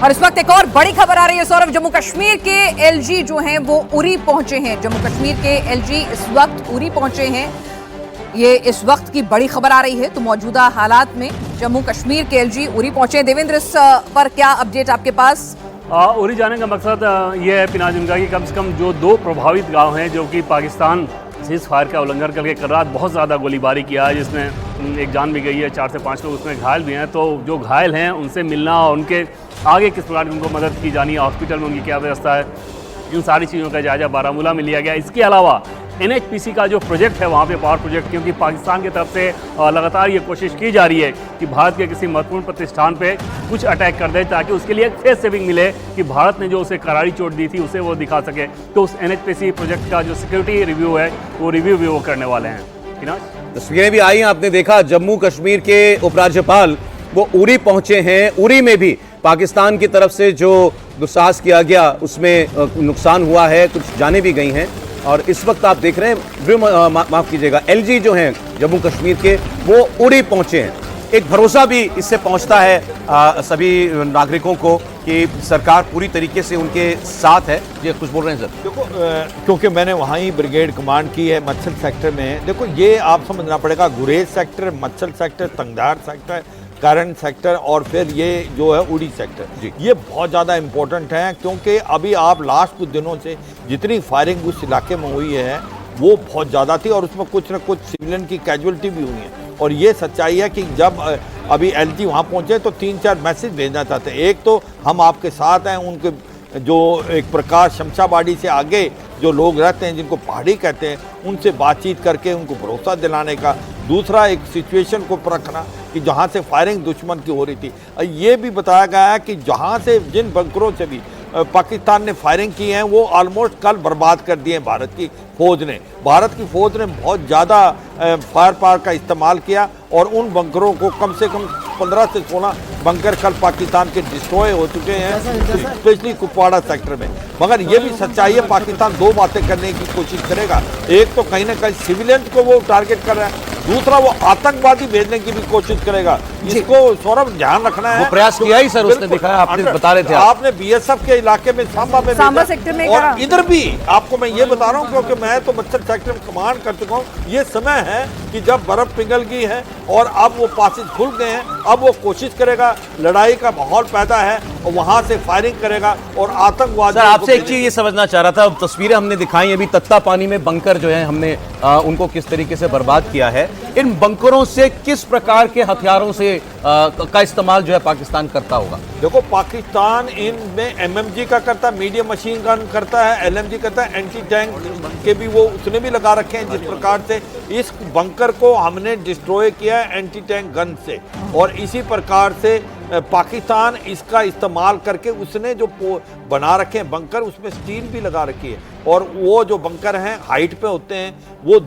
और इस वक्त एक और बड़ी खबर आ रही है सौरभ, जम्मू कश्मीर के एलजी जो हैं वो उरी पहुंचे हैं। जम्मू कश्मीर के एलजी इस वक्त उरी पहुंचे हैं, ये इस वक्त की बड़ी खबर आ रही है। तो मौजूदा हालात में जम्मू कश्मीर के एलजी उरी पहुंचे। देवेंद्र, इस पर क्या अपडेट आपके पास? उरी जाने का मकसद ये है पिनाज उनका कि कम से कम जो 2 प्रभावित गांव हैं जो कि पाकिस्तान सीज फायर का उल्लंघन करके कल रात बहुत ज़्यादा गोलीबारी किया है, जिसमें एक जान भी गई है, 4 से 5 लोग उसमें घायल भी हैं। तो जो घायल हैं उनसे मिलना और उनके आगे किस प्रकार उनको मदद की जानी है, हॉस्पिटल में उनकी क्या व्यवस्था है, इन सारी चीज़ों का जायजा बारामूला में लिया गया। इसके अलावा NHPC का जो प्रोजेक्ट है वहाँ पे पावर प्रोजेक्ट, क्योंकि पाकिस्तान की तरफ से लगातार ये कोशिश की जा रही है कि भारत के किसी महत्वपूर्ण प्रतिष्ठान पे कुछ अटैक कर दे, ताकि उसके लिए एक फेस सेविंग मिले कि भारत ने जो उसे करारी चोट दी थी उसे वो दिखा सके। तो उस NHPC प्रोजेक्ट का जो सिक्योरिटी रिव्यू है वो रिव्यू भी वो करने वाले हैं। तस्वीरें भी आई, आपने देखा जम्मू कश्मीर के उपराज्यपाल वो उरी पहुंचे हैं। उरी में भी पाकिस्तान की तरफ से जो दुस्साहस किया गया उसमें नुकसान हुआ है, कुछ जानें भी गई हैं। और इस वक्त आप देख रहे हैं, माफ कीजिएगा, एलजी जो हैं जम्मू कश्मीर के वो उरी पहुंचे हैं। एक भरोसा भी इससे पहुंचता है सभी नागरिकों को कि सरकार पूरी तरीके से उनके साथ है। ये कुछ बोल रहे हैं सर? देखो, क्योंकि मैंने वहाँ ही ब्रिगेड कमांड की है मत्सल सेक्टर में। देखो, ये आप समझना पड़ेगा, गुरेज सेक्टर, मत्सल sector, Tangdhar sector, Keran sector और फिर ये जो है उड़ी सेक्टर, ये बहुत ज़्यादा इम्पोर्टेंट है। क्योंकि अभी आप लास्ट कुछ दिनों से जितनी फायरिंग उस इलाके में हुई है वो बहुत ज़्यादा थी, और उसमें कुछ न कुछ सिविलियन की कैजुअलिटी भी हुई है। और ये सच्चाई है कि जब अभी एलजी वहाँ पहुँचे तो 3-4 मैसेज भेजना चाहते हैं। एक तो हम आपके साथ हैं, उनके जो एक प्रकार शमशाबाड़ी से आगे जो लोग रहते हैं जिनको पहाड़ी कहते हैं, उनसे बातचीत करके उनको भरोसा दिलाने का। दूसरा, एक सिचुएशन को परखना कि जहाँ से फायरिंग दुश्मन की हो रही थी। ये भी बताया गया है कि जहाँ से जिन बंकरों से भी पाकिस्तान ने फायरिंग की है वो ऑलमोस्ट कल बर्बाद कर दिए भारत की फ़ौज ने। भारत की फ़ौज ने बहुत ज़्यादा फायर पावर का इस्तेमाल किया और उन बंकरों को कम से कम 15 से 16 बंकर कल पाकिस्तान के डिस्ट्रॉय हो चुके हैं, स्पेशली कुपवाड़ा सेक्टर में। मगर ये भी सच्चाई है, पाकिस्तान 2 बातें करने की कोशिश करेगा। एक तो कहीं ना कहीं सिविलियन को वो टारगेट कर रहा है, दूसरा वो आतंकवादी भेजने की भी कोशिश करेगा। इसको सौरभ ध्यान रखना है। वो प्रयास किया ही सर, उसने दिखाया, आपने बता रहे थे आपने BSF के इलाके में सांबा सेक्टर में और इधर भी आपको मैं ये बता रहा हूँ, क्योंकि मैं तो मत्सल सेक्टर में कमांड कर चुका हूँ। ये समय है कि जब बर्फ पिघल गई है और अब वो पासेज खुल गए हैं, अब वो कोशिश करेगा, लड़ाई का माहौल पैदा है और वहां से फायरिंग करेगा और आतंकवादी। सर, आपसे एक चीज ये समझना चाह रहा था, तस्वीरें हमने दिखाई अभी तत्ता पानी में बंकर जो है हमने उनको किस तरीके से बर्बाद किया है। इन बंकरों से किस प्रकार के हथियारों से का इस्तेमाल जो है पाकिस्तान करता होगा? देखो, पाकिस्तान इनमें MMG का करता है, मीडियम मशीन गन करता है, LMG करता है, एंटी टैंक के भी वो उसने भी लगा रखे हैं। जिस प्रकार से इस बंकर को हमने डिस्ट्रॉय किया है एंटी टैंक गन से, और इसी प्रकार से पाकिस्तान इसका इस्तेमाल करके उसने जो बना रखे हैं बंकर, उसमें स्टील भी लगा रखी है। और वो जो बंकर हैं हाइट पे होते हैं, वो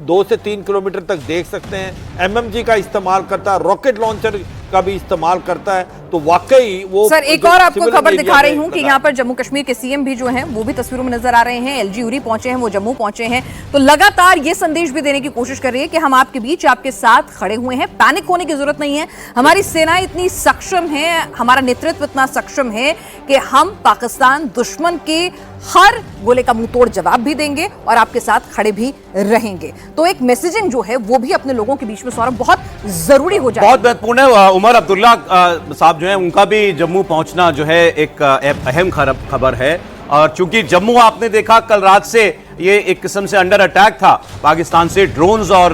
2 से 3 किलोमीटर तक देख सकते हैं। MMG का इस्तेमाल करता है, रॉकेट लॉन्चर का भी इस्तेमाल करता है। तो वाकई वो सर, एक और आपको खबर दिखा रही हूं कि यहाँ पर जम्मू कश्मीर के CM भी जो हैं वो भी तस्वीरों में नजर आ रहे हैं। एलजी उरी पहुंचे हैं, वो जम्मू पहुंचे हैं, तो लगातार ये संदेश भी देने की कोशिश कर रही है कि हम आपके बीच, आपके साथ खड़े हुए हैं, पैनिक होने की जरूरत नहीं है। हमारी सेना इतनी सक्षम है, हमारा नेतृत्व इतना सक्षम है कि हम पाकिस्तान दुश्मन के हर गोले का मुंह तोड़ जवाब भी देंगे और आपके साथ खड़े भी रहेंगे। तो एक मैसेजिंग जो है वो भी अपने लोगों के बीच में सौरभ बहुत जरूरी हो जाए, बहुत महत्वपूर्ण है। उमर अब्दुल्ला साहब जो है उनका भी जम्मू पहुंचना जो है एक अहम खबर है। और चूंकि जम्मू आपने देखा कल रात से ये एक किस्म से अंडर अटैक था पाकिस्तान से, ड्रोन्स और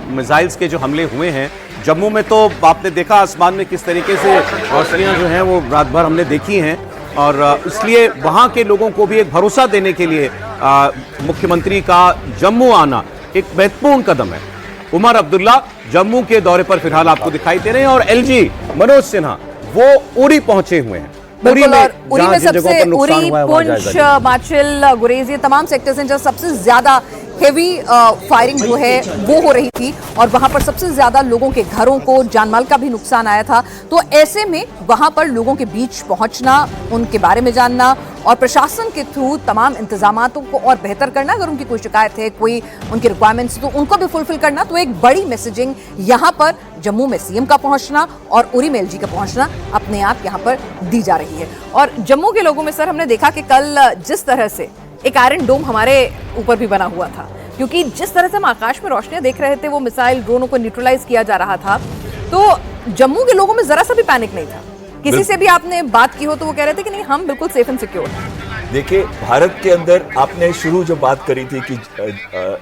मिसाइल्स के जो हमले हुए हैं जम्मू में, तो आपने देखा आसमान में किस तरीके से रोशनियां जो हैं वो रात भर हमने देखी हैं। और इसलिए वहां के लोगों को भी एक भरोसा देने के लिए मुख्यमंत्री का जम्मू आना एक महत्वपूर्ण कदम है। उमर अब्दुल्ला जम्मू के दौरे पर फिलहाल आपको दिखाई दे रहे हैं और एलजी मनोज सिन्हा वो उरी पहुंचे हुए हैं। बिल्कुल, और उरी में सबसे उरी, पुंछ, माचिल, गुरेज, ये तमाम सेक्टर्स हैं जहां सबसे ज्यादा हेवी फायरिंग जो है वो हो रही थी और वहां पर सबसे ज्यादा लोगों के घरों को, जानमाल का भी नुकसान आया था। तो ऐसे में वहां पर लोगों के बीच पहुंचना, उनके बारे में जानना और प्रशासन के थ्रू तमाम इंतजामातों को और बेहतर करना। अगर उनकी कोई शिकायत है, कोई उनकी रिक्वायरमेंट्स, तो उनको भी फुलफिल करना। तो एक बड़ी मैसेजिंग यहाँ पर जम्मू में सीएम का पहुंचना और उरी में एलजी का पहुंचना अपने आप यहाँ पर दी जा रही है। और जम्मू के लोगों में सर हमने देखा कि कल जिस तरह से एक आयरन डोम हमारे ऊपर भी बना हुआ था, क्योंकि जिस तरह से हम आकाश में रोशनियां देख रहे थे, वो मिसाइल ड्रोनों को न्यूट्रलाइज किया जा रहा था, तो जम्मू के लोगों में जरा सा भी पैनिक नहीं था। किसी से भी आपने बात की हो तो वो कह रहे थे कि नहीं, हम बिल्कुल सेफ एंड सिक्योर हैं। देखिए, भारत के अंदर आपने शुरू जो बात करी थी कि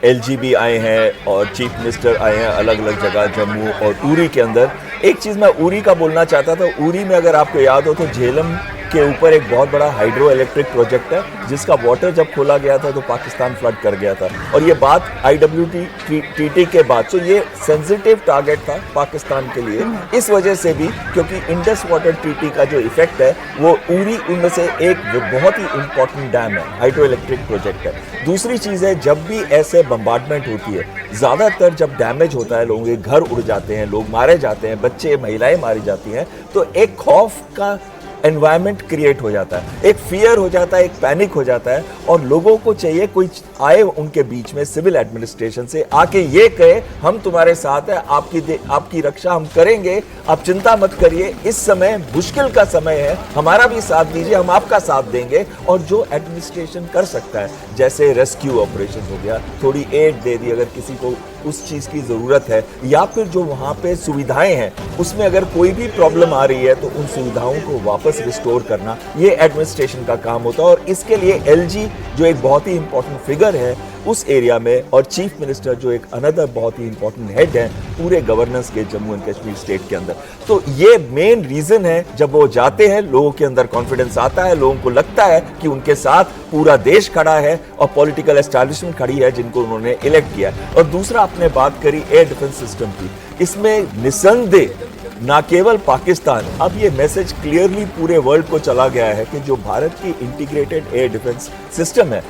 एलजी भी आए हैं और चीफ मिनिस्टर आए हैं अलग अलग जगह, जम्मू और उरी के अंदर। एक चीज़ मैं उरी का बोलना चाहता था। उरी में अगर आपको याद हो तो झेलम के ऊपर एक बहुत बड़ा हाइड्रो इलेक्ट्रिक प्रोजेक्ट है, जिसका वाटर जब खोला गया था तो पाकिस्तान फ्लड कर गया था। और ये बात IWTT के बाद, तो ये सेंसिटिव टारगेट था पाकिस्तान के लिए, इस वजह से भी क्योंकि इंडस वाटर ट्रीटी का जो इफेक्ट है वो उरी उनमें से एक बहुत ही इंपॉर्टेंट डैम है, हाइड्रो इलेक्ट्रिक प्रोजेक्ट है। दूसरी चीज़ है, जब भी ऐसे बम्बार्डमेंट होती है, ज़्यादातर जब डैमेज होता है, लोगों के घर उड़ जाते हैं, लोग मारे जाते हैं, बच्चे महिलाएं मारी जाती हैं, तो एक खौफ का एनवायरनमेंट क्रिएट हो जाता है, एक फियर हो जाता है, एक पैनिक हो जाता है। और लोगों को चाहिए कोई आए उनके बीच में सिविल एडमिनिस्ट्रेशन से, आके ये कहे हम तुम्हारे साथ है, आपकी रक्षा हम करेंगे, आप चिंता मत करिए, इस समय मुश्किल का समय है, हमारा भी साथ दीजिए, हम आपका साथ देंगे। और जो एडमिनिस्ट्रेशन कर सकता है, जैसे रेस्क्यू ऑपरेशन हो गया, थोड़ी एड दे दी अगर किसी को उस चीज़ की ज़रूरत है, या फिर जो वहाँ पे सुविधाएं हैं उसमें अगर कोई भी प्रॉब्लम आ रही है तो उन सुविधाओं को वापस रिस्टोर करना, ये एडमिनिस्ट्रेशन का काम होता है। और इसके लिए एलजी जो एक बहुत ही इंपॉर्टेंट फिगर है उस एरिया में, और चीफ मिनिस्टर जो एक अनदर बहुत ही इंपॉर्टेंट हेड है पूरे गवर्नेंस के जम्मू एंड कश्मीर स्टेट के अंदर। तो ये मेन रीजन है, जब वो जाते हैं लोगों के अंदर कॉन्फिडेंस आता है, लोगों को लगता है कि उनके साथ पूरा देश खड़ा है और पॉलिटिकल एस्टैब्लिशमेंट खड़ी है जिनको उन्होंने इलेक्ट किया। और दूसरा आपने बात करी एयर डिफेंस सिस्टम की, इसमें निसंदेह ना केवल पाकिस्तान, अब ये मैसेज क्लियरली पूरे वर्ल्ड को चला गया है कि जो भारत की इंटीग्रेटेड एयर डिफेंस सिस्टम है,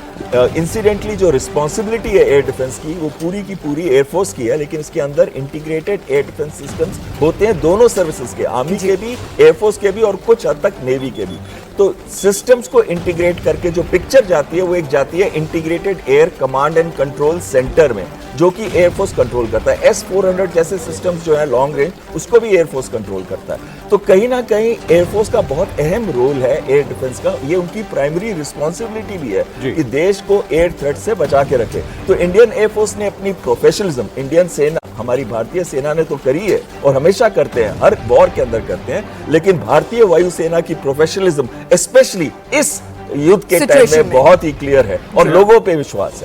इंसिडेंटली जो रिस्पॉन्सिबिलिटी है एयर डिफेंस की वो पूरी की पूरी एयरफोर्स की है, लेकिन इसके अंदर इंटीग्रेटेड एयर डिफेंस सिस्टम्स होते हैं दोनों सर्विसेज के, आर्मी के भी, एयरफोर्स के भी और कुछ हद तक नेवी के भी। तो सिस्टम्स को इंटीग्रेट करके जो पिक्चर जाती है वो एक जाती है integrated air command and control centre में, जो कि एयरफोर्स कंट्रोल करता है। S-400 जैसे सिस्टम्स जो है लॉन्ग रेंज, उसको भी एयरफोर्स कंट्रोल करता है। तो कहीं ना कहीं एयरफोर्स का बहुत अहम रोल है एयर डिफेंस का, ये उनकी प्राइमरी रिस्पॉन्सिबिलिटी भी है कि देश को एयर थ्रेट से बचा के रखे। तो इंडियन एयरफोर्स ने अपनी प्रोफेशनलिज्म, इंडियन सेना, हमारी भारतीय सेना ने तो करी है और हमेशा करते हैं, हर वॉर के अंदर करते हैं, लेकिन भारतीय वायुसेना की प्रोफेशनलिज्म स्पेशली इस युद्ध के टाइम में बहुत ही क्लियर है और लोगों पे विश्वास है।